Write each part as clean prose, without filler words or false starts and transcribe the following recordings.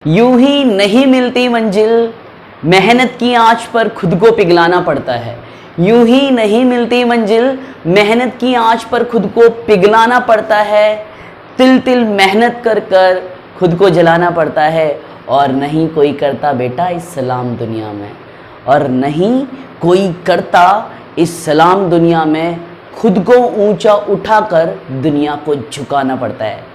यूं ही नहीं मिलती मंजिल, मेहनत की आंच पर खुद को पिघलाना पड़ता है। यूं ही नहीं मिलती मंजिल, मेहनत की आंच पर खुद को पिघलाना पड़ता है। तिल तिल मेहनत कर कर खुद को जलाना पड़ता है। और नहीं कोई करता बेटा इस सलाम दुनिया में, और नहीं कोई करता इस सलाम दुनिया में, खुद को ऊंचा उठाकर दुनिया को झुकाना पड़ता है।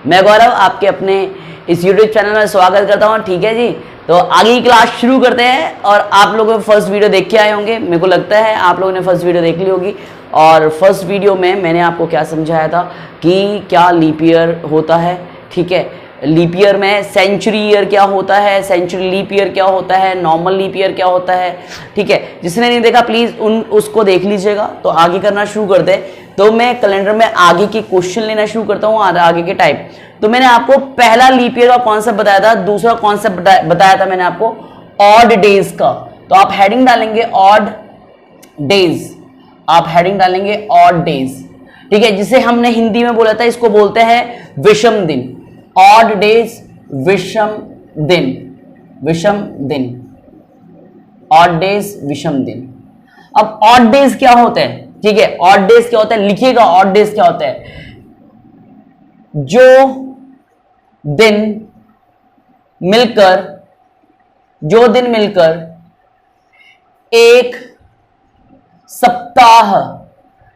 मैं गौरव आपके अपने इस YouTube चैनल में स्वागत करता हूँ। ठीक है जी, तो आगे की क्लास शुरू करते हैं। और आप लोगों ने फर्स्ट वीडियो देख के आए होंगे, मेरे को लगता है आप लोगों ने फर्स्ट वीडियो देख ली होगी। और फर्स्ट वीडियो में मैंने आपको क्या समझाया था कि क्या लीप ईयर होता है। ठीक है, लीप ईयर में सेंचुरी ईयर क्या होता है, सेंचुरी लीप ईयर क्या होता है, नॉर्मल लीप ईयर क्या होता है। ठीक है, जिसने नहीं देखा प्लीज उसको देख लीजिएगा। तो आगे करना शुरू करते हैं। तो मैं कैलेंडर में आगे के क्वेश्चन लेना शुरू करता हूँ, आगे के टाइप। तो मैंने आपको पहला लीप ईयर का कॉन्सेप्ट बताया था, दूसरा कॉन्सेप्ट बताया था मैंने आपको ऑड डेज का। तो आप हेडिंग डालेंगे ऑड डेज, आप हेडिंग डालेंगे ऑड डेज। ठीक है, जिसे हमने हिंदी में बोला था, इसको बोलते हैं विषम दिन। ऑड डेज, विषम दिन, विषम दिन, ऑड डेज, विषम दिन। अब ऑड डेज क्या होते हैं? ठीक है, ऑड डेज क्या होता है, लिखिएगा ऑड डेज क्या होता है। जो दिन मिलकर, जो दिन मिलकर एक सप्ताह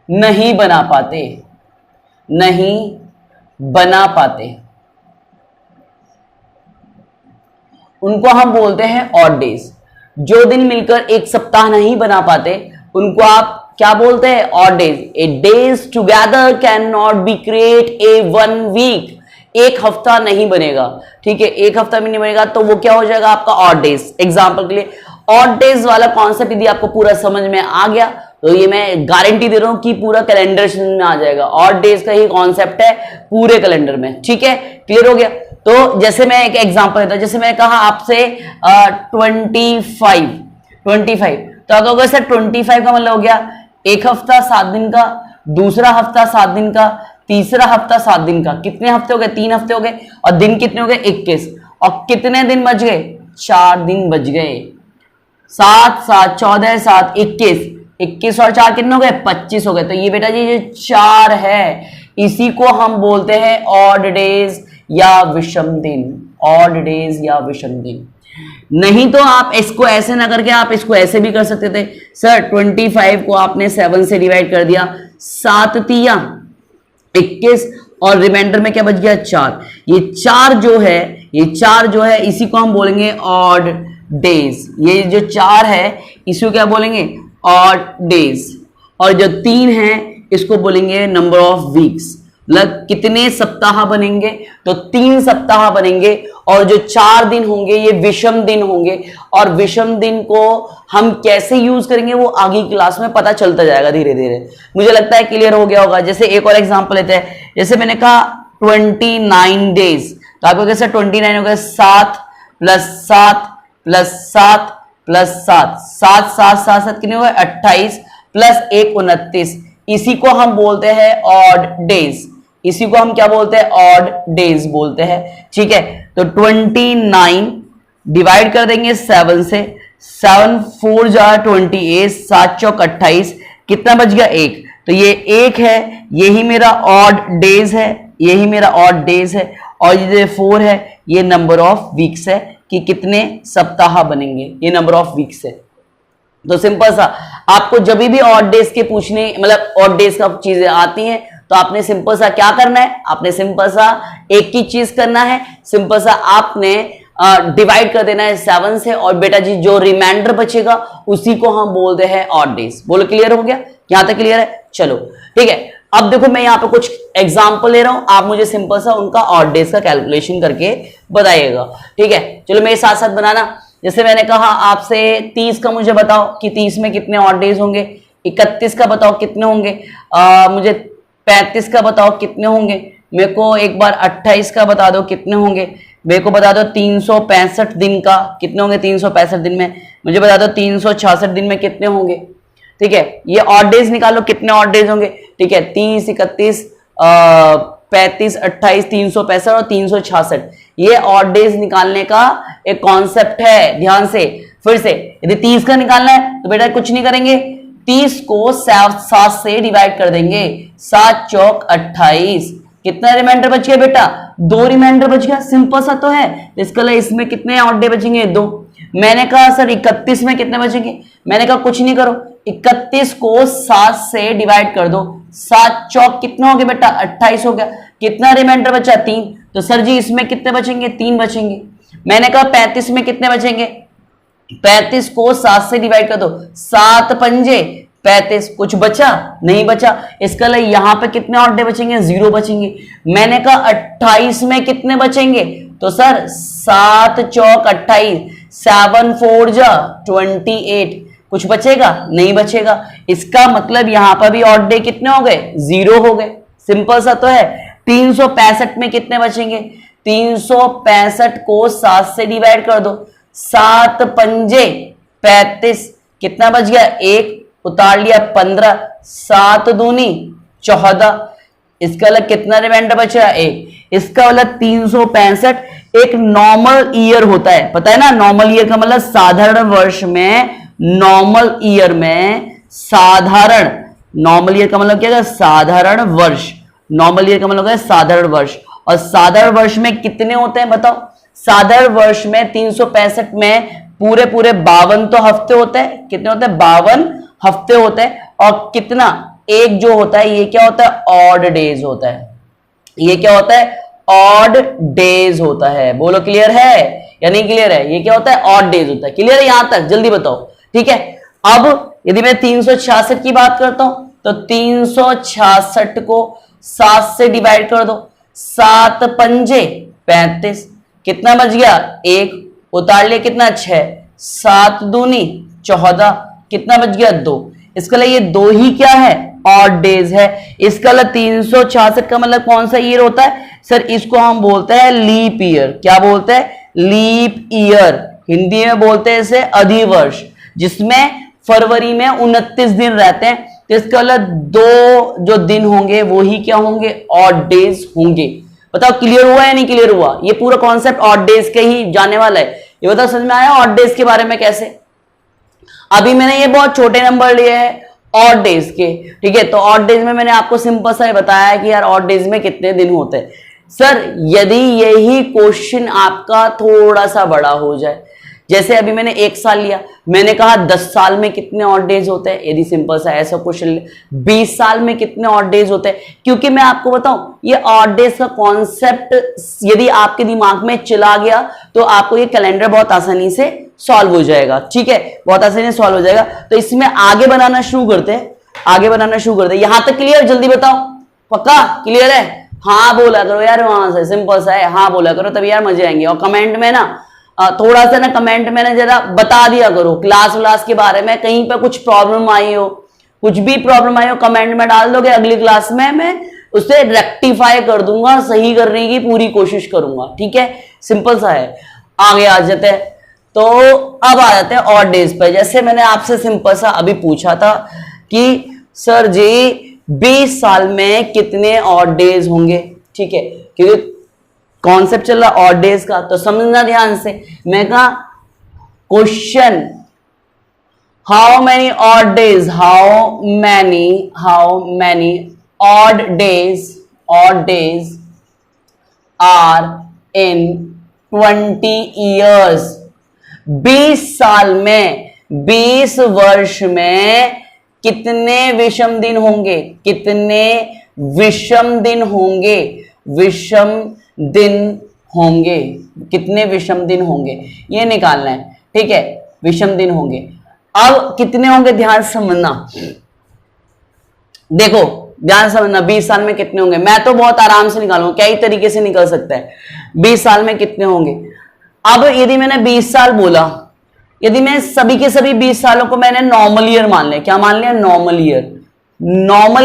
नहीं बना पाते, नहीं बना पाते, उनको हम बोलते हैं ऑड डेज। जो दिन मिलकर एक सप्ताह नहीं बना पाते उनको आप क्या बोलते हैं? Odd days. A days together can not be create a one week. एक हफ्ता नहीं बनेगा। ठीक है, एक हफ्ता भी नहीं बनेगा तो वो क्या हो जाएगा आपका ऑड डेज। एग्जांपल के लिए ऑड डेज वाला कॉन्सेप्ट यदि आपको पूरा समझ में आ गया तो ये मैं गारंटी दे रहा हूं कि पूरा कैलेंडर समझ में आ जाएगा। ऑड डेज का ही कॉन्सेप्ट है पूरे कैलेंडर में। ठीक है, क्लियर हो गया। तो जैसे मैं एक एग्जांपल देता हूं, जैसे मैंने कहा आपसे 25, तो अगर होगा सर 25 का मतलब हो गया एक हफ्ता 7 दिन का, दूसरा हफ्ता 7 दिन का, तीसरा हफ्ता 7 दिन का। कितने हफ्ते हो गए? 3 हफ्ते हो गए। और दिन कितने हो गए? 21। और कितने दिन बच गए? 4 दिन बच गए। 7 7 14 7 21, 21 और 4 कितने हो गए? 25 हो गए। तो ये बेटा जी ये 4 है, इसी को हम बोलते हैं ऑड डेज या विषम दिन। ऑड डेज या विषम दिन। नहीं तो आप इसको ऐसे ना करके आप इसको ऐसे भी कर सकते थे। सर 25 को आपने 7 से डिवाइड कर दिया, 7 तिया 21 और रिमाइंडर में क्या बच गया? 4। ये 4 जो है, ये 4 जो है इसी को हम बोलेंगे ऑड डेज। ये जो 4 है इसको क्या बोलेंगे? Odd days. और जो 3 है इसको बोलेंगे नंबर ऑफ वीक्स। मतलब कितने सप्ताह बनेंगे? तो 3 सप्ताह बनेंगे। और जो 4 दिन होंगे ये विषम दिन होंगे। और विषम दिन को हम कैसे यूज करेंगे वो आगे क्लास में पता चलता जाएगा धीरे धीरे। मुझे लगता है क्लियर हो गया होगा। जैसे एक और एग्जांपल लेते हैं, जैसे मैंने कहा 29 डेज, तो आपको कैसे 29 हो गया? 7 + 7 + 7 + 7, 7 7 7 7 कितने हो गए? 28 + 1 29। इसी को हम बोलते हैं ऑड डेज। इसी को हम क्या बोलते हैं? ऑड डेज बोलते हैं। ठीक है, तो 29 डिवाइड कर देंगे 7 से, 7 4 जा 28, 7 चौक 28, कितना बच गया? 1। तो ये 1 है, यही मेरा ऑड डेज है, यही मेरा ऑड डेज है। और ये 4 है, ये नंबर ऑफ वीक्स है कि कितने सप्ताह बनेंगे, ये नंबर ऑफ वीक्स है। तो सिंपल सा आपको जब भी ऑड डेज के पूछने, मतलब ऑड डेज का चीजें आती हैं तो आपने सिंपल सा क्या करना है? आपने सिंपल सा एक ही चीज करना है, सिंपल सा आपने डिवाइड कर देना है 7 से। और बेटा जी जो रिमाइंडर बचेगा उसी को हम बोलते हैं ऑड डेज। बोलो क्लियर हो गया? यहां तक क्लियर है? चलो ठीक है। अब देखो मैं यहाँ पे कुछ एग्जाम्पल ले रहा हूं, आप मुझे सिंपल सा उनका ऑड डेज का कैलकुलेशन करके बताइएगा। ठीक है, चलो मेरे साथ साथ बनाना। जैसे मैंने कहा आपसे 30 का मुझे बताओ कि 30 में कितने ऑड डेज होंगे। 31 का बताओ कितने होंगे। मुझे 35 का बताओ कितने होंगे। मेरे को एक बार 28 का बता दो कितने होंगे। मेरे को बता दो 365 दिन का कितने होंगे। 365 दिन में मुझे बता दो 366 दिन में कितने होंगे। ठीक है, ये ऑड डेज निकालो कितने ऑड डेज होंगे। ठीक है, 30 31 35, 28, 365 और 366, ये ऑड डेज निकालने का एक कॉन्सेप्ट है। ध्यान से फिर से, यदि 30 का निकालना है तो बेटा कुछ नहीं करेंगे, 30 को 7 से डिवाइड कर देंगे, 7 चौक 28, कितना रिमाइंडर बच गया बेटा, 2 रिमाइंडर बच गया, सिंपल सा तो है। इसके लिए इसमें कितने ऑड डे बचेंगे, 2। मैंने कहा सर 31 में कितने बचेंगे, मैंने कहा कुछ नहीं करो, 31 को 7 से डिवाइड कर दो, 7 चौक कितना हो गया बेटा, 28 हो गया, कितना रिमाइंडर बचा, 3। तो सर जी इसमें कितने बचेंगे, 3 बचेंगे। मैंने कहा 35 में कितने बचेंगे, 35 को 7 से डिवाइड कर दो, 7 पंजे 35, कुछ बचा नहीं बचा। इसका लिए यहां पे कितने ऑड डे बचेंगे, 0 बचेंगे। मैंने कहा 28 में कितने बचेंगे, तो सर 7 चौक 28, 7 4 जा 28, कुछ बचेगा नहीं बचेगा। इसका मतलब यहां पर भी ऑड डे कितने हो गए, 0 हो गए, सिंपल सा तो है। 365 में कितने बचेंगे, 365 को 7 से डिवाइड कर दो, 7 पंजे 35, कितना बच गया, 1 उतार लिया, 15, 7 दूनी 14, इसका अलग कितना रिमाइंडर बचा, 1। इसका मतलब 365 एक नॉर्मल ईयर होता है, पता है ना, नॉर्मल ईयर का मतलब साधारण वर्ष में, नॉर्मल ईयर में साधारण, नॉर्मल ईयर का मतलब क्या है, साधारण वर्ष, नॉर्मल ईयर का मतलब है साधारण वर्ष। और साधारण वर्ष में कितने होते हैं बताओ, साधारण वर्ष में 365 में पूरे 52 तो हफ्ते होते हैं, कितने होते हैं, 52 हफ्ते होते हैं। और कितना, एक जो होता है ये क्या होता है, ऑड डेज होता है, ये क्या होता है, ऑड डेज होता है। बोलो क्लियर है या नहीं क्लियर है, ये क्या होता है, ऑड डेज होता है। क्लियर है यहां तक, जल्दी बताओ, ठीक है। अब यदि मैं 366 की बात करता हूं तो 366 को 7 से डिवाइड कर दो, 7 पंजे 35, कितना बच गया, 1 उतार लिया, कितना 6, 7 दूनी 14, कितना बच गया, 2। इसका लिए ये 2 ही क्या है, ऑड डेज है। इसका मतलब 366 का मतलब कौन सा ईयर होता है सर, इसको हम बोलते हैं लीप ईयर। क्या बोलते हैं, लीप ईयर, हिंदी में बोलते हैं इसे अधिवर्ष, जिसमें फरवरी में 29 दिन रहते हैं। तो इसका मतलब 2 जो दिन होंगे वो ही क्या होंगे, ऑड डेज होंगे। बताओ क्लियर हुआ या नहीं क्लियर हुआ, ये पूरा कॉन्सेप्ट ऑड डेज के ही जाने वाला है। ये बताओ समझ में आया ऑड डेज के बारे में कैसे। अभी मैंने ये बहुत छोटे नंबर लिए हैं ऑड डेज के, ठीक है। तो ऑड डेज में मैंने आपको सिंपल सा बताया कि यार ऑड डेज में कितने दिन होते हैं। सर यदि यही क्वेश्चन आपका थोड़ा सा बड़ा हो जाए, जैसे अभी मैंने 1 साल लिया, मैंने कहा 10 साल में कितने ऑड डेज होते हैं, यदि सिंपल सा ऐसा क्वेश्चन, 20 साल में कितने ऑड डेज होते हैं। क्योंकि मैं आपको बताऊं ये ऑड डेज का कॉन्सेप्ट यदि आपके दिमाग में चला गया तो आपको ये कैलेंडर बहुत आसानी से सॉल्व हो जाएगा, ठीक है, बहुत आसानी से सॉल्व हो जाएगा। तो इसमें आगे बनाना शुरू करते हैं, आगे बनाना शुरू करते हैं। यहां तक क्लियर, जल्दी बताओ, पक्का क्लियर है, हाँ बोला करो यार, वहां से सिंपल सा है, हाँ बोला करो, तभी यार मजे आएंगे। और कमेंट में ना थोड़ा सा ना कमेंट में ना जरा बता दिया करो क्लास व्लास के बारे में, कहीं पे कुछ प्रॉब्लम आई हो, कुछ भी प्रॉब्लम आई हो कमेंट में डाल दोगे, अगली क्लास में मैं उसे रेक्टिफाई कर दूंगा, सही करने की पूरी कोशिश करूंगा, ठीक है, सिंपल सा है। आगे आ जाते हैं, तो अब आ जाते हैं ऑड डेज पर। जैसे मैंने आपसे सिंपल सा अभी पूछा था कि सर जी 20 साल में कितने ऑड डेज होंगे, ठीक है, क्योंकि कॉन्सेप्ट चल रहा ऑड डेज का, तो समझना ध्यान से। मैं कहा question how many odd days, how many odd days are in 20 years. 20 साल में, 20 वर्ष में कितने विषम दिन होंगे, कितने विषम दिन होंगे, विषम दिन होंगे, कितने विषम दिन होंगे ये निकालना है, ठीक है, विषम दिन होंगे। अब कितने होंगे ध्यान समझना, देखो ध्यान समझना, 20 साल में कितने होंगे, मैं तो बहुत आराम से निकालूंगा, कई तरीके से निकल सकता है। 20 साल में कितने होंगे, अब यदि मैंने 20 साल बोला, यदि मैं सभी के सभी 20 सालों को मैंने नॉर्मल ईयर मान लिया, क्या मान लिया, नॉर्मल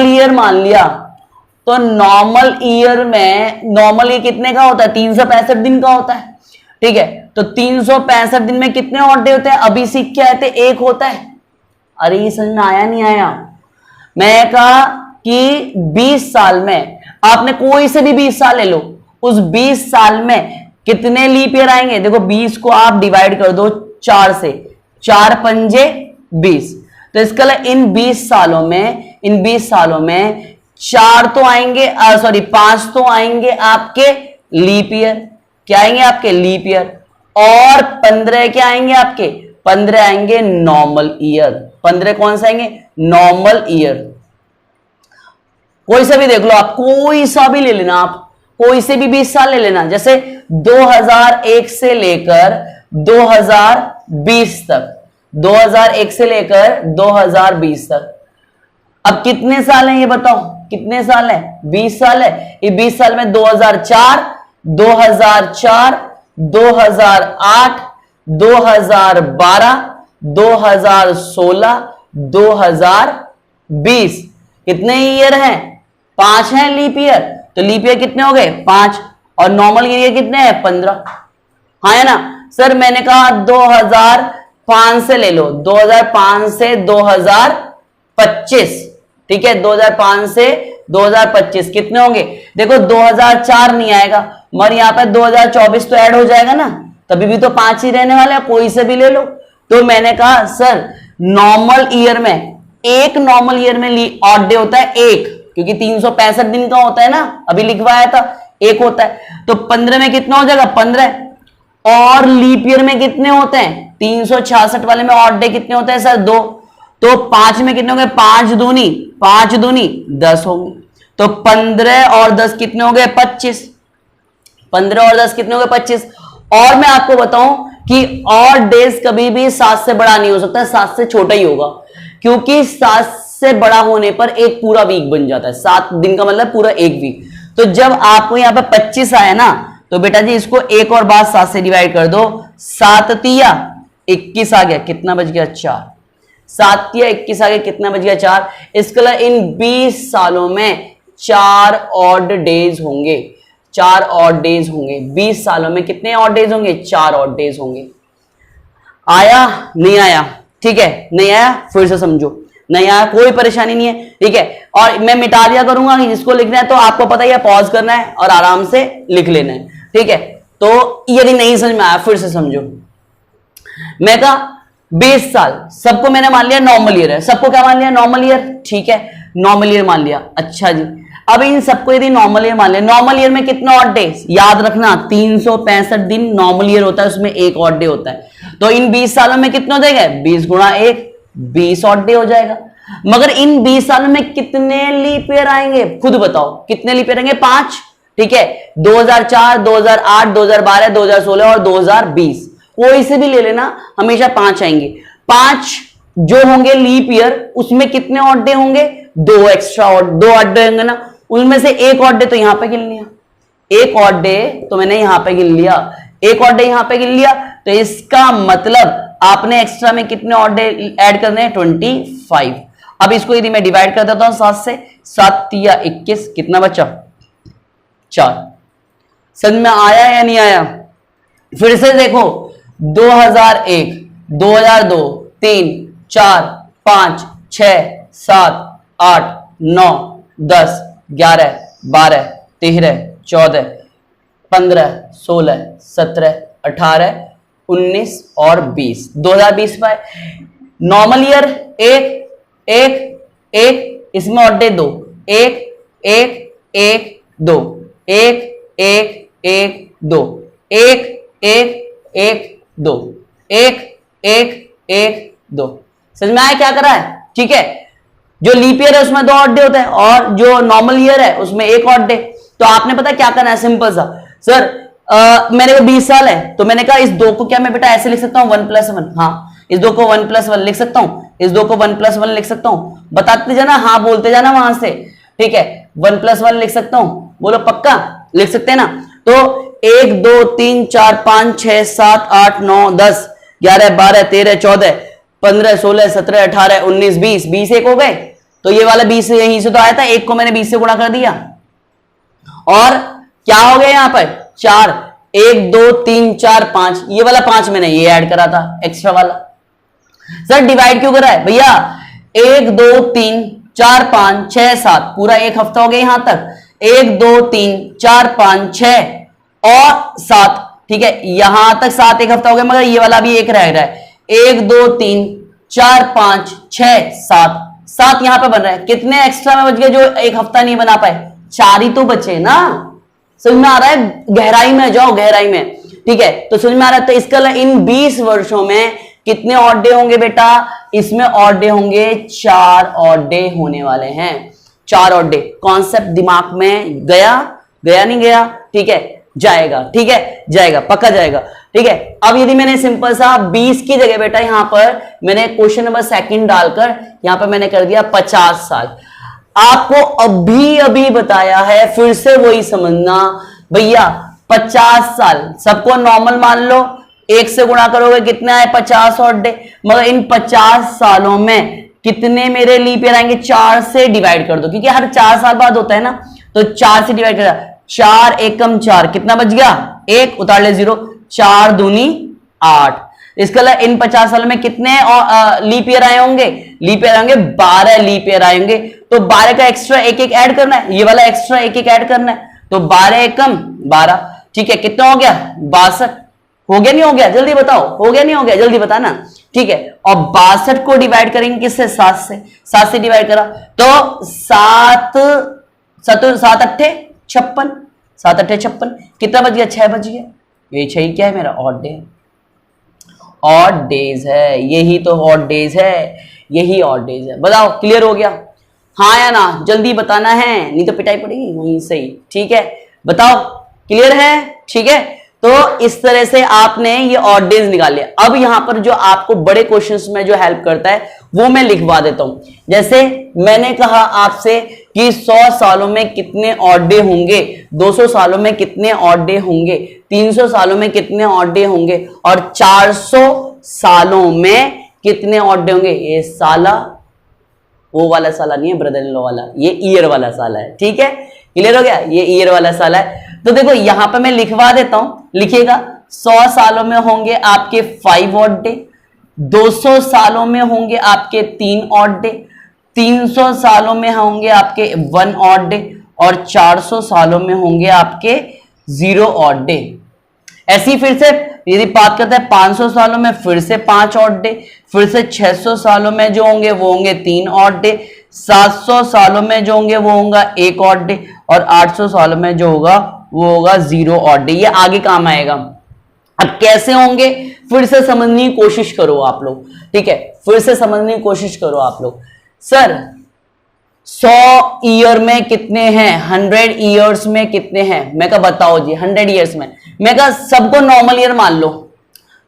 ईयर मान लिया, तो नॉर्मल ईयर में, नॉर्मल ईयर कितने का होता है, 365 दिन का होता है, ठीक है। तो 365 दिन में कितने ऑड डे होते हैं, अभी सीख के आए थे, 1 होता है। अरे ये समझ में आया नहीं आया, मैं कहा कि 20 साल में आपने कोई से भी 20 साल ले लो, उस 20 साल में कितने लीप ईयर आएंगे? देखो 20 को आप डिवाइड कर दो 4 से, 4 पंजे 20, तो इसका इन 20 सालों में 4 तो आएंगे, सॉरी 5 तो आएंगे आपके लीप ईयर, क्या आएंगे आपके लीप ईयर, और 15 क्या आएंगे आपके? 15 आएंगे नॉर्मल ईयर। 15 कौन सा आएंगे? Normal year. कोई सा भी देख लो आप, कोई सा भी ले लेना आप, कोई से भी 20 साल ले लेना, जैसे 2001 से लेकर 2020 तक, 2001 से लेकर 2020 तक। अब कितने साल हैं ये बताओ, कितने साल है? 20 साल है। ये 20 साल में 2004, 2004, 2008, 2012, 2016, 2020, कितने ईयर हैं? 5 हैं लीप ईयर। तो लीप ईयर कितने हो गए? 5, और नॉर्मल ईयर कितने हैं? 15। हाँ है ना सर, मैंने कहा 2005 से ले लो, 2005 से 2025, ठीक है, 2005 से 2025 कितने होंगे? देखो 2004 नहीं आएगा, मगर यहां पर 2024 तो ऐड हो जाएगा ना, तभी भी तो 5 ही रहने वाला है, कोई से भी ले लो। तो मैंने कहा सर नॉर्मल ईयर में, एक नॉर्मल ईयर में ऑड डे होता है एक, क्योंकि 365 दिन का होता है ना, अभी लिखवाया था, एक होता है, तो 15 में कितना हो जाएगा? 15। और लीप ईयर में कितने होते हैं? 366 वाले में ऑड डे कितने होते हैं सर? 2। तो 5 में कितने हो गए? 5 दूनी 10 होंगे, तो 15 और 10 कितने हो गए? 25। 15 और 10 कितने हो गए? 25। और मैं आपको बताऊं कि ऑड डेज कभी भी 7 से बड़ा नहीं हो सकता, 7 से छोटा ही होगा, क्योंकि 7 से बड़ा होने पर एक पूरा वीक बन जाता है, 7 दिन का मतलब पूरा एक वीक। तो जब आपको यहां पे 25 आया ना, तो बेटा जी इसको एक और बार 7 से डिवाइड कर दो, 7 तिया 21 आ गया, कितना बच गया? 4। 7 तिया 21 आ गया, कितना बच गया? 4। इसका इन 20 सालों में 4 ऑड डेज होंगे, 4 ऑड डेज होंगे। 20 सालों में कितने ऑड डेज होंगे? 4 ऑड डेज होंगे। आया? नहीं आया? ठीक है, नहीं आया फिर से समझो, नहीं आया कोई परेशानी नहीं है, ठीक है। और मैं मिटा दिया करूंगा कि जिसको लिखना है तो आपको पता ही है, पॉज करना है और आराम से लिख लेना है, ठीक है। तो यदि नहीं समझ में आया फिर से समझो। मैं कहा 20 साल सबको मैंने मान लिया नॉर्मल ईयर है, सबको क्या मान लिया? नॉर्मल ईयर, ठीक है, नॉर्मल ईयर मान लिया। अच्छा जी, अब इन सबको यदि नॉर्मल ईयर मान लिया, नॉर्मल ईयर में कितना ऑड डेज? याद रखना 365 दिन नॉर्मल ईयर होता है, उसमें एक ऑड डे होता है। तो इन 20 सालों में कितने हो जाएगा? 20 गुणा 1, 20 ऑड डे हो जाएगा। मगर इन 20 सालों में कितने लीप ईयर आएंगे? खुद बताओ कितने लीप ईयर आएंगे? 5, ठीक है। 2004, 2008, 2012, 2016 और 2020, कोई से भी ले लेना, हमेशा 5 आएंगे। 5 जो होंगे लीप ईयर, उसमें कितने ऑड डे होंगे? 2 एक्स्ट्रा ऑड, 2 ऑड डे होंगे ना, उनमें से एक ऑड डे तो यहां पे गिन लिया, एक ऑड डे तो मैंने यहां पे गिन लिया, एक ऑड डे यहां पे गिन लिया। तो इसका मतलब आपने एक्स्ट्रा में कितने ऑड डे ऐड करने हैं? 25। अब इसको यदि मैं डिवाइड कर देता हूं 7 से, 7 तिया 21, कितना बचा? 4। समझ में आया या नहीं आया? फिर से देखो 2001, 2002, 3, 4, 5, 6, 7, 8, 9, 10, 11, 12, 13, 14, 15, 16, 17, 18, 19 और 20, 2020 में नॉर्मल ईयर एक एक एक, इसमें ऑड डे 2, 1 1 1 2, 1 1 1 2, 1 1 1 2, 1 1 1 2। समझ में आया क्या कर रहा है? ठीक है, जो लीप ईयर है उसमें 2 ऑड डे होते हैं और जो नॉर्मल ईयर है उसमें 1 ऑड डे। तो आपने पता क्या करना है? सिंपल सा, सर मेरे को 20 साल है, तो मैंने कहा इस 2 को क्या मैं बेटा ऐसे लिख सकता हूं 1 + 1, हाँ इस 2 को 1 + 1 लिख सकता हूं, इस 2 को 1 + 1 लिख सकता हूं, बताते जाना, हाँ बोलते जाना वहां से, ठीक है। 1 + 1 लिख सकता हूं, बोलो पक्का लिख सकते हैं ना? तो 1 2 3 4 5 6 7 8 9 10 11 12 13 14 15 16 17 18 19 20, 20 एक हो गए। तो ये वाला 20 यहीं से तो आया था, एक को मैंने 20 से गुणा कर दिया और क्या हो गया यहां पर? 4, 1 2 3 4 5, ये वाला 5 मैंने ये ऐड करा था एक्स्ट्रा वाला। सर डिवाइड क्यों करा है भैया? 1 2 3 4 5 6 7, पूरा एक हफ्ता हो गया यहां तक, 1 2 3 4 5 6 और 7, ठीक है, यहां तक 7 एक हफ्ता हो गया, मगर ये वाला भी एक रह रहा है। 1 2 3 4 5 6 7, 7 यहां पे बन रहा है। कितने एक्स्ट्रा में बच गए जो एक हफ्ता नहीं बना पाए? 4 ही तो बचे ना। समझ में आ रहा है? गहराई में जाओ, गहराई में, ठीक है। तो समझ में आ रहा है? तो इसका इन 20 वर्षों में कितने ऑड डे होंगे बेटा? इसमें ऑड डे होंगे 4 ऑड डे होने वाले हैं, 4 ऑड डे। कॉन्सेप्ट दिमाग में गया? गया नहीं गया? ठीक है, जाएगा, ठीक है, जाएगा, पक्का जाएगा, ठीक है। अब यदि मैंने सिंपल सा 20 की जगह बेटा यहां पर मैंने क्वेश्चन नंबर 2 डालकर यहां पर मैंने कर दिया 50 साल। आपको अभी अभी बताया है, फिर से वही समझना भैया, 50 साल सबको नॉर्मल मान लो, 1 से गुणा करोगे कितना है? 50 ऑड डे। मगर इन 50 सालों में कितने मेरे लीप ईयर आएंगे? 4 से डिवाइड कर दो, क्योंकि हर 4 साल बाद होता है ना, तो 4 से डिवाइड कर, 4 एकम 4, कितना बच गया? 1, उतार ले 0, 4 दूनी 8। इसके अलावा इन 50 सालों में कितने लीप ईयर आए होंगे? लीप ईयर आएंगे 12 लीप ईयर आएंगे। तो 12 का एक्स्ट्रा एक एक ऐड करना है, ये वाला एक्स्ट्रा एक एक ऐड करना है, तो 12 एकम 12, ठीक है, कितना हो गया? 62। हो गया नहीं हो गया? जल्दी बताओ, हो गया नहीं हो गया? जल्दी बताना, ठीक है। और 62 को डिवाइड करेंगे किससे? 7 से। 7 से डिवाइड करा तो 7 7 अट्ठे 56, 7 अट्ठे 56, कितना बच गया? 6 बच गया। ये 6 क्या है मेरा? ऑड डे, ऑड डेज है, यही तो ऑड डेज है, यही ऑड डेज है। बताओ, क्लियर हो गया? हाँ या ना? जल्दी बताना है, नहीं तो पिटाई पड़ेगी वहीं से ही, ठीक है। बताओ, क्लियर है? ठीक है। तो इस तरह से आपने ये ऑड डेज निकाले। अब यहां पर जो आपको बड़े क्वेश्चंस में जो हेल्प करता है वो मैं लिखवा देता हूं। जैसे मैंने कहा आपसे कि 100 सालों में कितने ऑड डे होंगे, 200 सालों में कितने ऑड डे होंगे, 300 सालों में कितने ऑड डे होंगे, और 400 सालों में कितने ऑड डे होंगे। ये साला, वो वाला साला नहीं है ब्रदर इन लॉ वाला, ये ईयर वाला साला है, ठीक है। क्लियर हो गया? ये ईयर वाला साला है। तो देखो यहां पर मैं लिखवा देता हूं, लिखिएगा। 100 सालों में होंगे आपके 5 ऑड डे, 200 सालों में होंगे आपके 3 ऑड डे, 300 सालों में होंगे आपके 1 ऑड डे, और 400 सालों में होंगे आपके 0 ऑड डे। ऐसी फिर से यदि बात करते हैं 500 सालों में फिर से 5 ऑड डे, फिर से 600 सालों में जो होंगे वो होंगे 3 ऑड डे, 700 सालों में जो होंगे वो होगा 1 ऑड डे, और 800 सालों में जो होगा वो होगा 0 ऑड डे। ये आगे काम आएगा। अब कैसे होंगे फिर से समझने की कोशिश करो आप लोग, ठीक है, फिर से समझने की कोशिश करो आप लोग। सर 100 ईयर में कितने हैं, 100 ईयर्स में कितने हैं? मैं कहा बताओ जी 100 ईयर्स में। मैं कहा सबको नॉर्मल ईयर मान लो,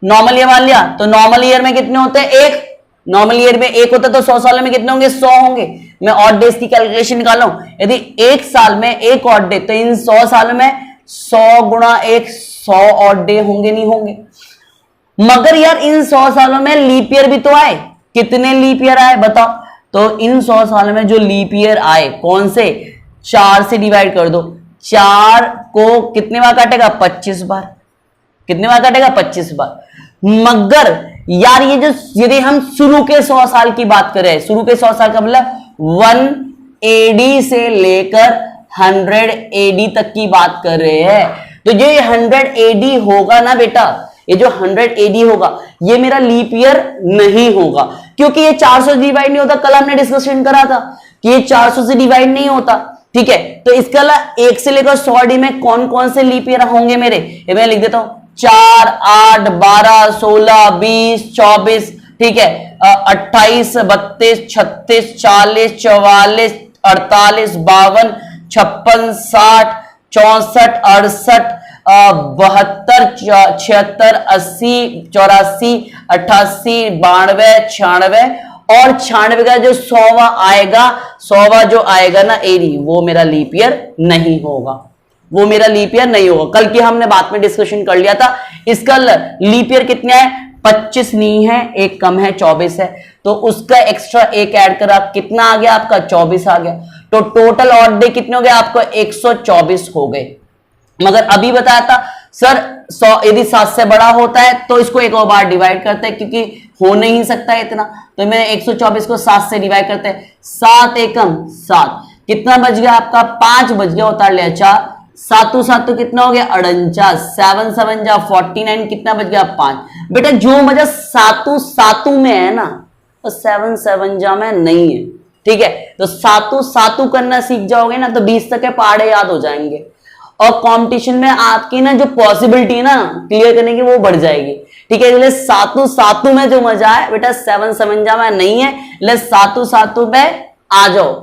नॉर्मल ईयर मान लिया, तो नॉर्मल ईयर में कितने होते हैं? 1। नॉर्मल ईयर में 1 होता है, तो 100 सालों में कितने होंगे? 100 होंगे। मैं ऑड डेज की कैलकुलेशन निकाल रहा हूं। यदि 1 साल में 1 ऑड डे, तो इन 100 सालों में 100 गुणा 1 100 ऑड डे होंगे नहीं होंगे? मगर यार इन 100 सालों में लीप ईयर भी तो आए। कितने लीप ईयर आए बताओ? तो इन 100 सालों में जो लीप ईयर आए कौन से? 4 से डिवाइड कर दो। 4 को कितने बार काटेगा? 25 बार। कितने बार काटेगा? 25 बार। मगर यार ये जो यदि हम शुरू के 100 साल की बात करें, शुरू के 100 साल का मतलब 1 एडी से लेकर 100 एडी तक की बात कर रहे हैं, तो जो ये 100 एडी होगा ना बेटा, ये जो 100 एडी होगा ये मेरा लीप ईयर नहीं होगा, क्योंकि ये 400 से डिवाइड नहीं होता। कल हमने डिस्कशन करा था कि ये 400 से डिवाइड नहीं होता, ठीक है। तो इसका 1 से लेकर 100 डी में कौन कौन से लीप ईयर होंगे मेरे, ये मैं लिख देता हूं। 4 8 12 16 20 24, ठीक है, 28 32 36 40 44 48 52 56 60 64 68 72 76 80 84 88 92 96, और 96 का जो 100वां आएगा, 100वां जो आएगा ना एडी, वो मेरा लीप ईयर नहीं होगा, वो मेरा लीप ईयर नहीं होगा। कल की हमने बात में डिस्कशन कर लिया था। इसका लीप ईयर कितने है? 25 नहीं है, एक कम है, 24 है, तो उसका एक्स्ट्रा एक ऐड करा, कितना आ गया आपका? 24 आ गया। तो टोटल ऑड डे कितने हो गए आपको? 124 हो गए। मगर अभी बताया था सर 100 यदि 7 से बड़ा होता है तो इसको एक और बार डिवाइड करते हैं, क्योंकि हो नहीं सकता है इतना, तो मैं 124 को 7 से डिवाइड करते हैं। 7 एकम 7, कितना बच गया आपका 5 बच गया, उतार लिया 4, 7 7 कितना हो गया 49, 7 7 जा 49, कितना बच गया 5। बेटा जो मजा 7 7 में है ना तो 7 7 जा में नहीं है, ठीक है। तो 7 7 करना सीख जाओगे ना तो 20 तक के पहाड़े याद हो जाएंगे, और कंपटीशन में आपकी ना जो पॉसिबिलिटी है ना क्लियर करने की वो बढ़ जाएगी, ठीक है। इसलिए 7 7 में जो मजा है बेटा 7 7 जा में नहीं है, इसलिए 7 7 पे आ जाओ,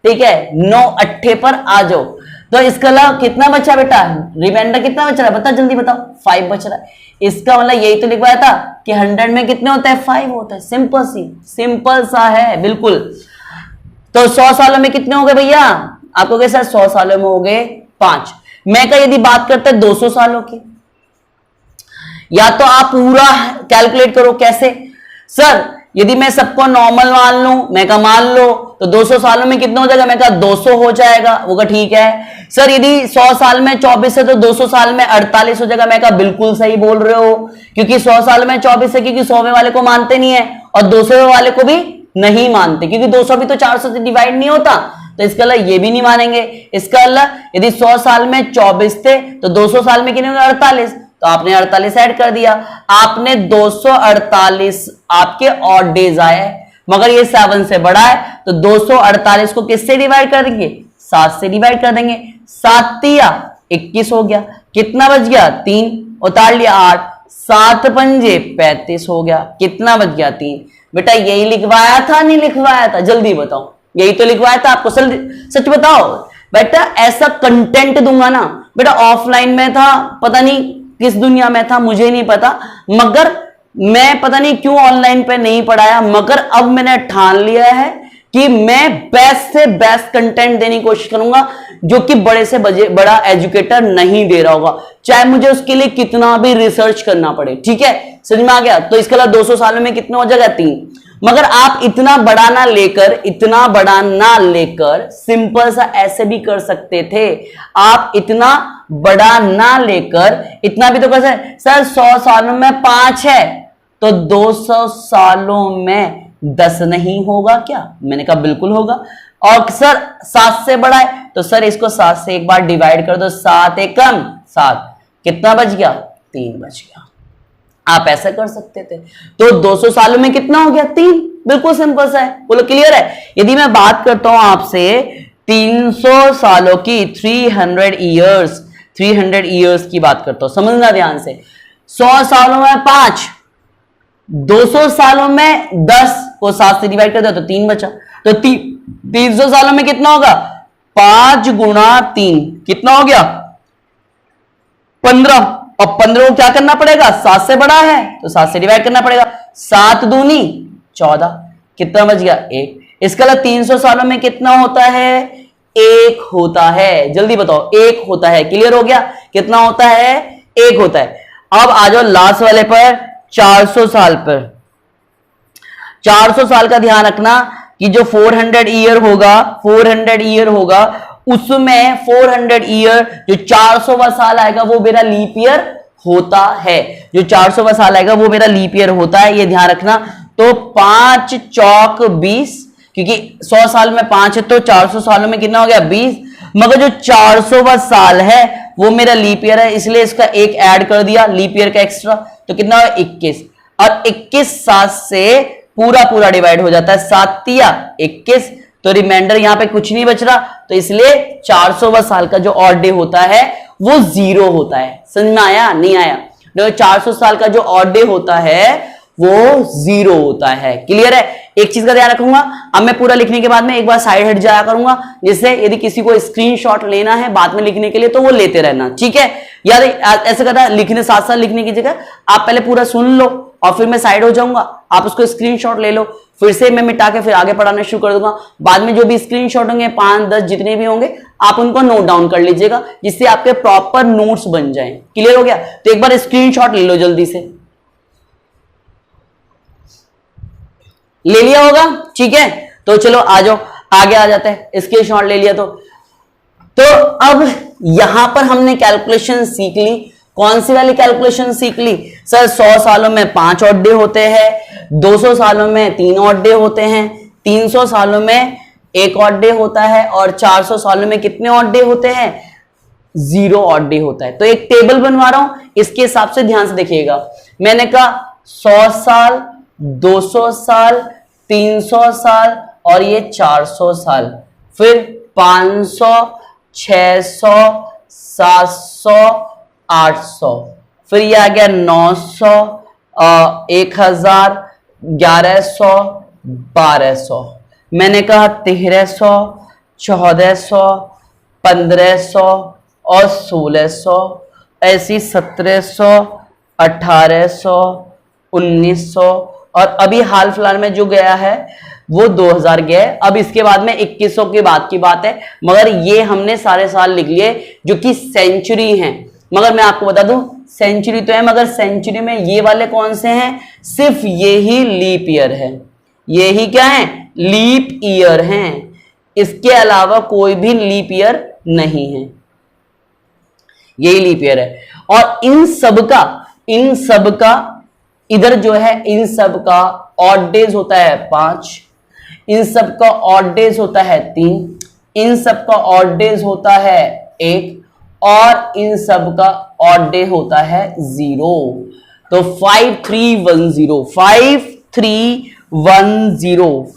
ठीक है। 9 8 पर आ जाओ। तो इसका अलावा कितना बचा बेटा, रिमाइंडर कितना बच रहा है बता जल्दी बताओ, 5 बच रहा है। इसका मतलब यही तो लिखवाया था कि 100 में कितने होता है 5 होता है, सिंपल सा है बिल्कुल। तो 100 सालों में कितने हो गए भैया, आपको कैसा 100 सालों में हो गए 5। मैं का यदि बात करते हैं 200 सालों की, या तो आप पूरा कैलकुलेट करो कैसे सर, यदि मैं सबको नॉर्मल मान लूं, मैं का मान लो तो 200 सालों में कितना हो जाएगा, मैं कहा 200 हो जाएगा, वो का ठीक है। सर यदि 100 साल में 24 है तो 200 साल में 48 हो जाएगा, मैं कहा बिल्कुल सही बोल रहे हो, क्योंकि 100 साल में 24 है, क्योंकि 100वें वाले को मानते नहीं है और 200वें वाले को भी नहीं मानते, क्योंकि 200 भी तो 400 से डिवाइड नहीं होता, तो इसका अल्लाह ये भी नहीं मानेंगे। इसका अल्लाह यदि 100 साल में 24 थे तो 200 साल में कितने होंगे 48, तो आपने 48 ऐड कर दिया, आपने 248 आपके ऑड डेज आए, मगर ये 7 से बड़ा है तो 248 को किससे डिवाइड करेंगे, 7 से डिवाइड कर देंगे, 7 या 21 हो गया, कितना बच गया 3, उतार लिया 8, 7 पंजे 35 हो गया, कितना बच गया 3। बेटा यही लिखवाया था नहीं लिखवाया था, जल्दी बताओ, यही तो लिखवाया था आपको, सच बताओ बेटा। ऐसा कंटेंट दूंगा ना बेटा, ऑफलाइन में था पता नहीं किस दुनिया में था मुझे नहीं पता, मगर मैं पता नहीं क्यों ऑनलाइन पे नहीं पढ़ाया, मगर अब मैंने ठान लिया है कि मैं बेस्ट से बेस्ट कंटेंट देने की कोशिश करूंगा, जो कि बड़े से बड़ा एजुकेटर नहीं दे रहा होगा, चाहे मुझे उसके लिए कितना भी रिसर्च करना पड़े, ठीक है। समझ में आ गया। तो इसके अलावा 200 सालों में कितना हो जाएगा 3, मगर आप इतना बड़ा ना लेकर सिंपल सा ऐसे भी कर सकते थे, आप इतना बड़ा ना लेकर इतना भी तो कर सकते सर 100 सालों में 5 है तो 200 सालों में 10 नहीं होगा क्या, मैंने कहा बिल्कुल होगा। और सर 7 से बड़ा है तो सर इसको 7 से एक बार डिवाइड कर दो, 7 एकम 7, कितना बच गया 3 बच गया, आप ऐसा कर सकते थे। तो 200 सालों में कितना हो गया 3, बिल्कुल सिंपल सा है, बोलो क्लियर है। यदि मैं बात करता हूं आपसे 300 सालों की, 300 ईयर्स की बात करता हूं, समझना ध्यान से। 100 सालों में 5, 200 सालों में 10 को 7 से डिवाइड कर दिया तो 3 बचा, तो 300 सालों में कितना होगा 5 गुणा 3 कितना हो गया 15, और 15 को क्या करना पड़ेगा 7 से बड़ा है तो 7 से डिवाइड करना पड़ेगा, 7 दूनी 14, कितना बच गया 1। इसके अलावा 300 सालों में कितना होता है 1 होता है, जल्दी बताओ 1 होता है, क्लियर हो गया, कितना होता है 1 होता है। अब आ जाओ लास्ट वाले पर 400 साल पर। 400 साल का ध्यान रखना कि जो 400 ईयर होगा उसमें 400 ईयर जो 400वां साल आएगा वो मेरा लीप ईयर होता है, जो 400वां साल आएगा वो मेरा लीप ईयर होता है, ये ध्यान रखना। तो 5 चौक 20, क्योंकि 100 साल में 5 है तो 400 सालों में कितना हो गया 20, मगर जो 400वां साल है वो मेरा लीप ईयर है, इसलिए इसका एक ऐड कर दिया लीप ईयर का एक्स्ट्रा, तो कितना है 21, और 21 7 से पूरा डिवाइड हो जाता है, 7 या 21, तो रिमाइंडर यहां पे कुछ नहीं बच रहा, तो इसलिए 400वां साल का जो ऑड डे होता है वो 0 होता है। समझ में आया नहीं आया, 400 साल का जो ऑड डे होता है वो 0 होता है, क्लियर है। एक चीज का ध्यान रखूंगा, अब मैं पूरा लिखने के बाद में एक बार साइड हट जाया करूंगा, जिससे यदि किसी को स्क्रीनशॉट लेना है बाद में लिखने के लिए तो वो लेते रहना, ठीक है। यार ऐसे करना, लिखने साथ साथ लिखने की जगह आप पहले पूरा सुन लो और फिर मैं साइड हो जाऊंगा, आप उसको स्क्रीनशॉट ले लो, फिर से मैं मिटा के फिर आगे पढ़ाना शुरू कर दूंगा। बाद में जो भी स्क्रीनशॉट होंगे 5 10 जितने भी होंगे आप उनको नोट डाउन कर लीजिएगा, जिससे आपके प्रॉपर नोट्स बन जाएं, क्लियर हो गया। तो एक बार स्क्रीनशॉट ले लो जल्दी से, ले लिया होगा, ठीक है। तो चलो आ जाओ आगे आ जाते हैं, स्क्रीनशॉट ले लिया तो अब यहां पर हमने कैलकुलेशन सीख ली, कौन सी वाली कैलकुलेशन सीख ली सर, 100 सालों में 5 ऑड डे होते हैं, 200 सालों में 3 ऑड डे होते हैं, 300 सालों में एक ऑड डे होता है, और 400 सालों में कितने ऑड डे होते हैं? 0 ऑड डे होता है। तो एक टेबल बनवा रहा हूं, इसके हिसाब से ध्यान से देखिएगा। मैंने कहा 100 साल, 200 साल, 300 साल और ये 400 साल, फिर 500, 600, 700, 800, फिर ये आ गया 900, 1000, 1100, 1200। मैंने कहा 1300, 1400, 1500 और 1600, ऐसी 1700, 1800, 1900 और अभी हाल फिलहाल में जो गया है वो 2000 गया है। अब इसके बाद में 2100 के बाद की बात है, मगर ये हमने सारे साल लिख लिए जो कि सेंचुरी हैं। मगर मैं आपको बता दूं, सेंचुरी तो है मगर सेंचुरी में ये वाले कौन से हैं? सिर्फ ये ही लीप ईयर है। ये ही क्या है? लीप ईयर हैं। इसके अलावा कोई भी लीप ईयर नहीं है, यही लीप ईयर है। और इन सब का इधर जो है, इन सब का ऑड डेज होता है 5, इन सब का ऑड डेज होता है 3, इन सब का ऑड डेज होता है 1 और इन सब का ऑड डे होता है 0। तो 5310,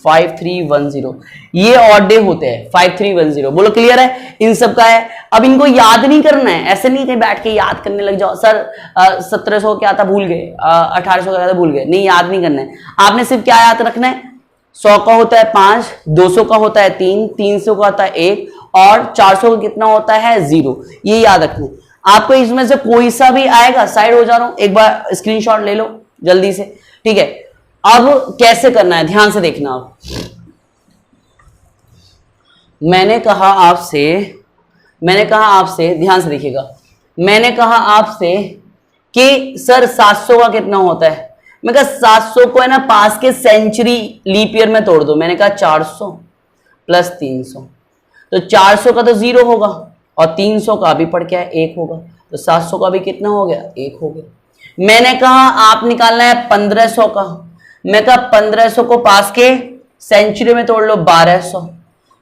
5310 ये ऑड डे होते हैं। 5310 बोलो, क्लियर है? इन सब का है। अब इनको याद नहीं करना है, ऐसे नहीं कहीं बैठ के याद करने लग जाओ, सर 1700 क्या था भूल गए, 1800 क्या था भूल गए। नहीं, याद नहीं करना है। आपने सिर्फ क्या याद रखना है? 100 का होता है 5, 200 का होता है 3, 300 का होता है 1 और 400 का कितना होता है? 0। ये याद रखना। आपको इसमें से कोई सा भी आएगा, साइड हो जा रहा हूं, एक बार स्क्रीनशॉट ले लो जल्दी से, ठीक है? अब कैसे करना है ध्यान से देखना। आप मैंने कहा आपसे ध्यान से देखिएगा, मैंने कहा आपसे कि सर 700 का कितना होता है? मैं कहा 700 को है ना पास के सेंचुरी लीप ईयर में तोड़ दो। मैंने कहा 400 प्लस 300, तो 400 का तो 0 होगा और 300 का भी पड़ क्या है? 1 होगा। तो 700 का भी कितना हो गया? 1 हो गया। मैंने कहा आप निकालना है 1500 का। मैं कहा 1500 को पास के सेंचुरी में तोड़ लो, 1200,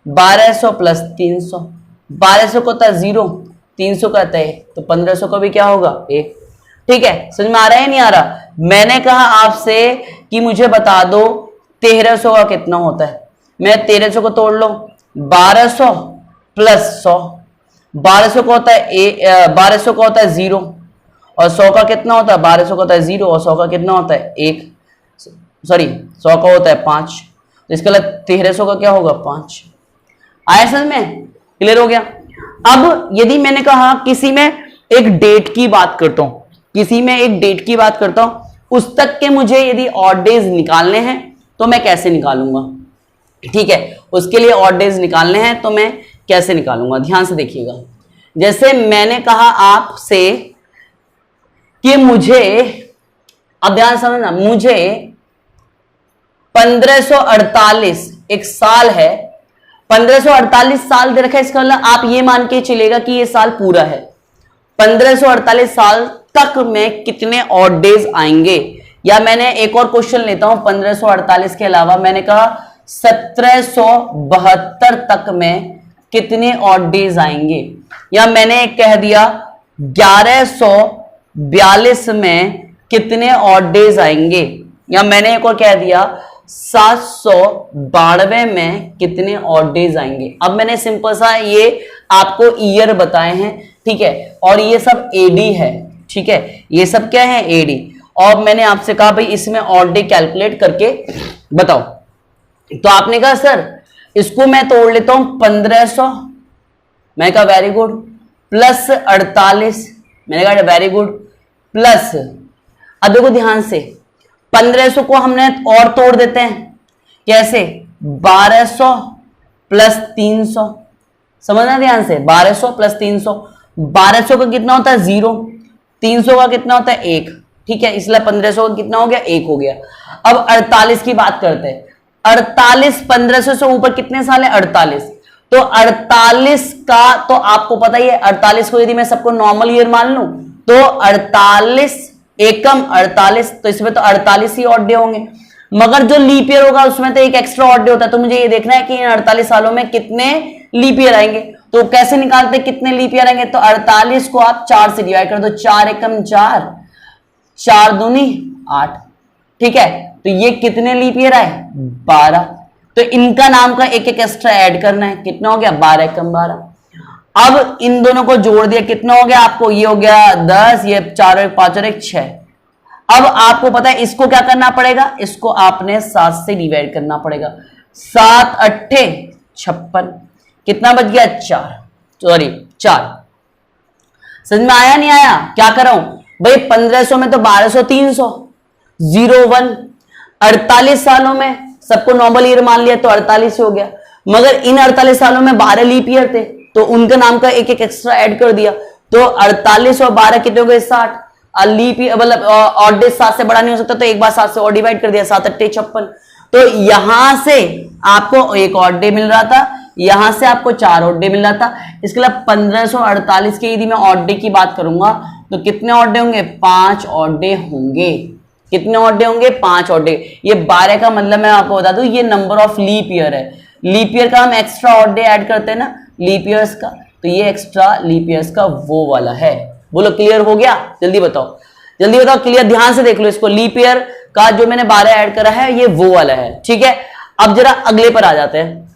1200 प्लस 300, 1200 को होता है 0, 300 का होता है 1, तो 1500 का भी क्या होगा? 1। ठीक है, समझ में आ रहा है नहीं आ रहा? मैंने कहा आपसे कि मुझे बता दो 1300 का कितना होता है। मैं 1300 को तोड़ लो, 1200 प्लस 100, 1200 का होता है 1200 का होता है 0 और 100 का कितना होता है? 1200 का होता है 0 और 100 का कितना होता है? 1, सॉरी 100 का होता है 5, तो इसका 1300 का क्या होगा? 5। आया समझ में? क्लियर हो गया? अब यदि मैंने कहा किसी में एक डेट की बात करता हूं, उस तक के मुझे यदि ऑड डेज निकालने हैं तो मैं कैसे निकालूंगा? ठीक है, उसके लिए ऑड डेज निकालने हैं तो मैं कैसे निकालूंगा? ध्यान से देखिएगा। जैसे मैंने कहा आपसे कि मुझे, अब ध्यान समझना, मुझे 1548 एक साल है, 1548 साल दे रखा है। इसका मतलब आप ये मान के चलेगा कि ये साल पूरा है। 1548 साल तक में कितने ऑड डेज आएंगे? या मैंने एक और क्वेश्चन लेता हूं, 1548 के अलावा मैंने कहा 1772 तक में कितने ऑड डेज आएंगे? या मैंने कह दिया 1142 में कितने ऑड डेज आएंगे? या मैंने एक और कह दिया 792 में कितने ऑड डेज आएंगे? अब मैंने सिंपल सा ये आपको ईयर बताए हैं, ठीक है, और ये सब एडी है, ठीक है, ये सब क्या है? एडी। और मैंने आपसे कहा भाई इसमें ऑड डे कैलकुलेट करके बताओ, तो आपने कहा सर इसको मैं तोड़ लेता हूं 1500। मैं कहा वेरी गुड, प्लस 48, मैंने कहा वेरी गुड, प्लस, अब देखो ध्यान से, 1500 को हमने और तोड़ देते हैं, कैसे? 1200 प्लस 300, समझना ध्यान से, 1200 प्लस 300, 1200 का कितना होता है? 0, 300 का कितना होता है? 1, ठीक है, इसलिए 1500 का कितना हो गया? 1 हो गया। अब 48 की बात करते हैं। 48 1500 से ऊपर कितने साल है? 48। तो 48 का तो आपको पता ही है, 48 को यदि मैं सबको नॉर्मल ईयर मान लूं तो 48 एकम 48, तो इसमें तो 48 ही ऑड डे होंगे। मगर जो लीप ईयर होगा उसमें तो एक एक्स्ट्रा ऑड डे होता है, तो मुझे ये देखना है कि इन 48 सालों में कितने लीप ईयर आएंगे। तो कैसे निकालते हैं कितने लीप ईयर आएंगे, तो 48 को आप 4 से डिवाइड कर दो, 4 एकम 4, 4 दूनी 8, ठीक है। तो ये कितने लीप ईयर आए, 12। तो इनका नाम का एक एक एक्स्ट्रा ऐड करना है, कितना हो गया, 12 एकम 12। अब इन दोनों को जोड़ दिया, कितना हो गया आपको, ये हो गया 10, ये 4 और 5 और 1 6। अब आपको पता है इसको क्या करना पड़ेगा, इसको आपने 7 से डिवाइड करना पड़ेगा, 7 अट्ठे 56, कितना बच गया, 4। समझ में आया नहीं आया, क्या कर रहा हूं भाई, 1500 में तो 1200 300 01, 48 सालों में सबको नॉर्मल ईयर मान लिया तो 48 हो गया, मगर इन 48 सालों में 12 लीप ईयर थे तो उनका नाम का एक एक एक्स्ट्रा ऐड कर दिया, तो 48 और 12 कितने हो गए, 60। लीप मतलब ऑड डे 7 से बड़ा नहीं हो सकता, तो एक बार 7 से और डिवाइड कर दिया, 7 अट्ठे 56। तो यहां से आपको एक ऑड डे मिल रहा था, यहां से आपको 4 ऑड डे मिल रहा था। इसके अलावा 1548 के यदि मैं ऑड डे की बात करूंगा तो कितने ऑड डे होंगे, 5 ऑड डे होंगे। कितने ऑड डे होंगे, 5 ऑड डे। ये 12 का मतलब मैं आपको बता दूं ये नंबर ऑफ लीप ईयर है। लीप ईयर का हम एक्स्ट्रा ऑड डे ऐड करते हैं ना लीप ईयर्स का, तो ये एक्स्ट्रा लीप ईयर्स का वो वाला है। बोलो क्लियर हो गया, जल्दी बताओ, जल्दी बताओ, क्लियर, ध्यान से देख लो इसको। लीप ईयर का जो मैंने 12 ऐड करा है ये वो वाला है, ठीक है। अब जरा अगले पर आ जाते हैं,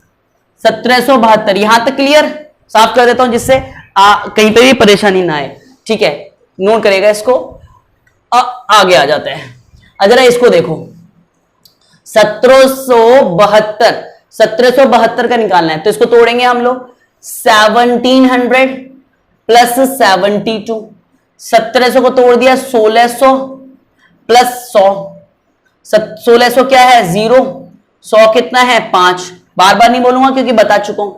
1772। यहां तक क्लियर, साफ कर देता हूं जिससे कहीं पे भी परेशानी ना आए, ठीक है। नोट करेगा इसको, आगे आ जाते हैं। जरा इसको देखो, 1772 का निकालना है तो इसको तोड़ेंगे हम लोग, 1700 प्लस 72, 1700 को तोड़ दिया, 1600 प्लस 100, 1600 क्या है 0, 100 कितना है 5, बार बार नहीं बोलूंगा क्योंकि बता चुका हूं।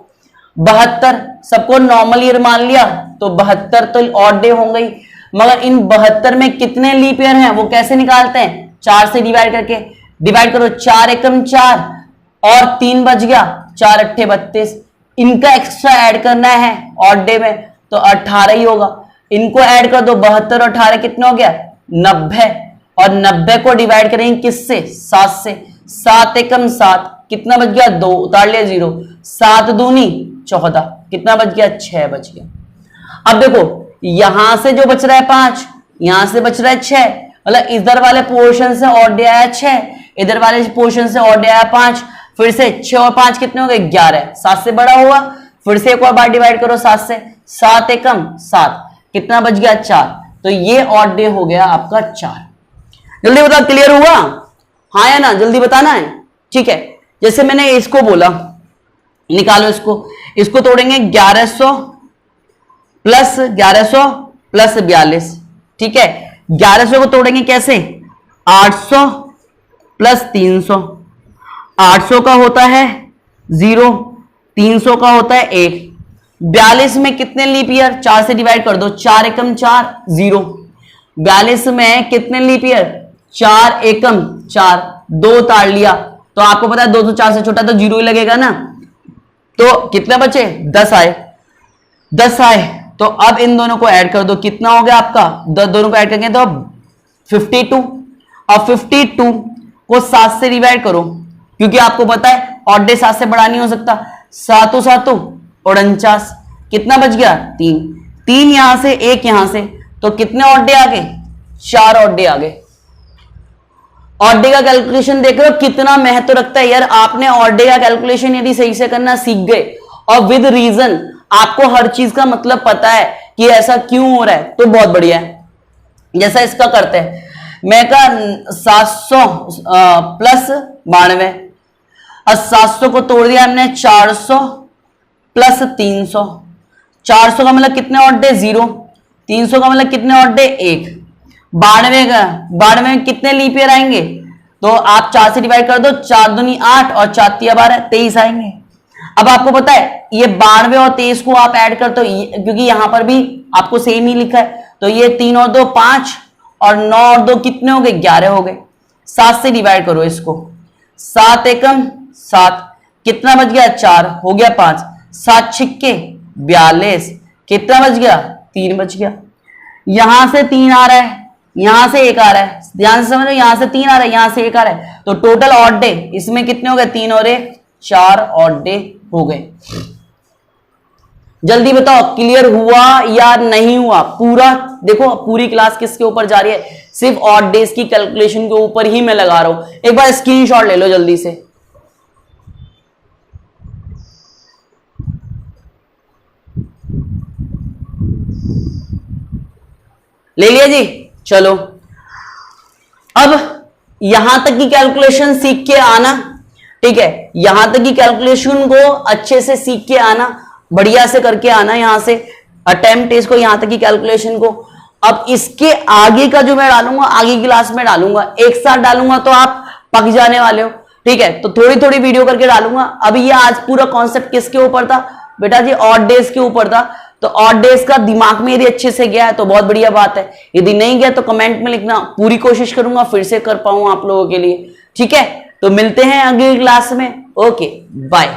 72 सबको नॉर्मल ईयर मान लिया तो 72 तो ऑड डे हो गई, मगर इन 72 में कितने लीप ईयर हैं वो कैसे निकालते हैं, 4 से डिवाइड करके, डिवाइड करो, 4 एकम 4 और 3 बच गया, 4 अट्ठे 32। इनका एक्स्ट्रा ऐड करना है ऑड डे में तो 18 ही होगा, इनको ऐड कर दो, 72 और 18 कितना हो गया 90, और 90 को डिवाइड करेंगे किससे, 7 से, 7 एकम 7 कितना बच गया 2, उतार लिया 0, 7 दूनी 14, कितना बच गया 6 बच गया। अब देखो यहां से जो बच रहा है 5, यहां से बच रहा है 6, मतलब इधर वाले पोर्शन से ऑड डे आया 6, इधर वाले पोर्शन से ऑड डे आया 5, फिर से 6 और 5 कितने हो गए 11, 7 से बड़ा हुआ, फिर से एक और बार डिवाइड करो 7 से, 7 एकम 7 कितना बच गया 4, तो ये ऑड डे हो गया आपका 4। जल्दी बताओ क्लियर हुआ, हाँ या ना, जल्दी बताना है, ठीक है। जैसे मैंने इसको बोला निकालो इसको तोड़ेंगे 1100 प्लस 42, ठीक है। 1100 को तोड़ेंगे कैसे, 800 प्लस 300, 800 का होता है 0, 300 का होता है 1, 42 में कितने लीप ईयर, 4 से डिवाइड कर दो, 4 एकम 4 0, 42 में कितने लीप ईयर, 4 एकम 4, 2 ताड़ लिया, तो आपको पता है 2 तो 4 से छोटा तो 0 ही लगेगा ना, तो कितने बचे 10 आए, 10 आए, तो अब इन दोनों को ऐड कर दो, कितना हो गया आपका, दोनों को ऐड करेंगे तो 52, और 52 को 7 से डिवाइड करो क्योंकि आपको पता है ऑड डे 7 से बड़ा नहीं हो सकता, 7 7 49, कितना बच गया 3, 3 यहां से 1 यहां से, तो कितने ऑड डे आ गए 4 ऑड डे आ गए। ऑड डे का कैलकुलेशन देख रहे हो कितना महत्व रखता है यार, आपने ऑड डे का कैलकुलेशन यदि सही से करना सीख गए और विद रीजन आपको हर चीज का मतलब पता है कि ऐसा क्यों हो रहा है तो बहुत बढ़िया है। जैसा इसका करते हैं, मैं का 700 प्लस 92, और 700 को तोड़ दिया हमने 400 प्लस 300, 400 का मतलब कितने ऑड डे 0, 300 का मतलब कितने ऑड डे 1, 92 में कितने लीप ईयर आएंगे, तो आप 4 से डिवाइड कर दो, 4 दूनी 8 और 4 तिया 12 23 आएंगे। अब आपको पता है ये 92 और 23 को आप ऐड कर दो क्योंकि यहां पर भी आपको सेम ही लिखा है, तो ये 3 और 2 5 और 9 और 2 कितने हो गए 11 हो गए, 7 से डिवाइड करो इसको, 7 एकम 7 कितना बच गया 4 हो गया 5, 7 छिक्के 42 कितना बच गया 3 बच गया। यहां से 3 आ रहा है, यहां से 1 आ रहा है, ध्यान से समझो, यहां से 3 आ रहा है, यहां से 1 आ रहा है, तो टोटल ऑड डे इसमें कितने हो गए, 3 और 1 4 ऑड डे हो गए। जल्दी बताओ क्लियर हुआ या नहीं हुआ? पूरा देखो, पूरी क्लास किसके ऊपर जा रही है, सिर्फ ऑड डेज की कैलकुलेशन के ऊपर ही मैं लगा रहा हूं। एक बार स्क्रीनशॉट ले लो जल्दी से। ले लिया जी, चलो अब यहां तक की कैलकुलेशन सीख के आना, ठीक है, यहां तक की कैलकुलेशन को अच्छे से सीख के आना, बढ़िया से करके आना, यहां से अटेम्प्ट इसको, यहां तक की कैलकुलेशन को। अब इसके आगे का जो मैं डालूंगा आगे की क्लास में डालूंगा, एक साथ डालूंगा तो आप पक जाने वाले हो, ठीक है, तो थोड़ी थोड़ी वीडियो करके डालूंगा। अभी ये आज पूरा कॉन्सेप्ट किसके ऊपर था बेटा जी, ऑड डेज के ऊपर था। तो ऑड डेज का दिमाग में यदि अच्छे से गया है तो बहुत बढ़िया बात है, यदि नहीं गया तो कमेंट में लिखना, पूरी कोशिश करूंगा फिर से कर पाऊं आप लोगों के लिए, ठीक है। तो मिलते हैं अगली क्लास में, ओके बाय।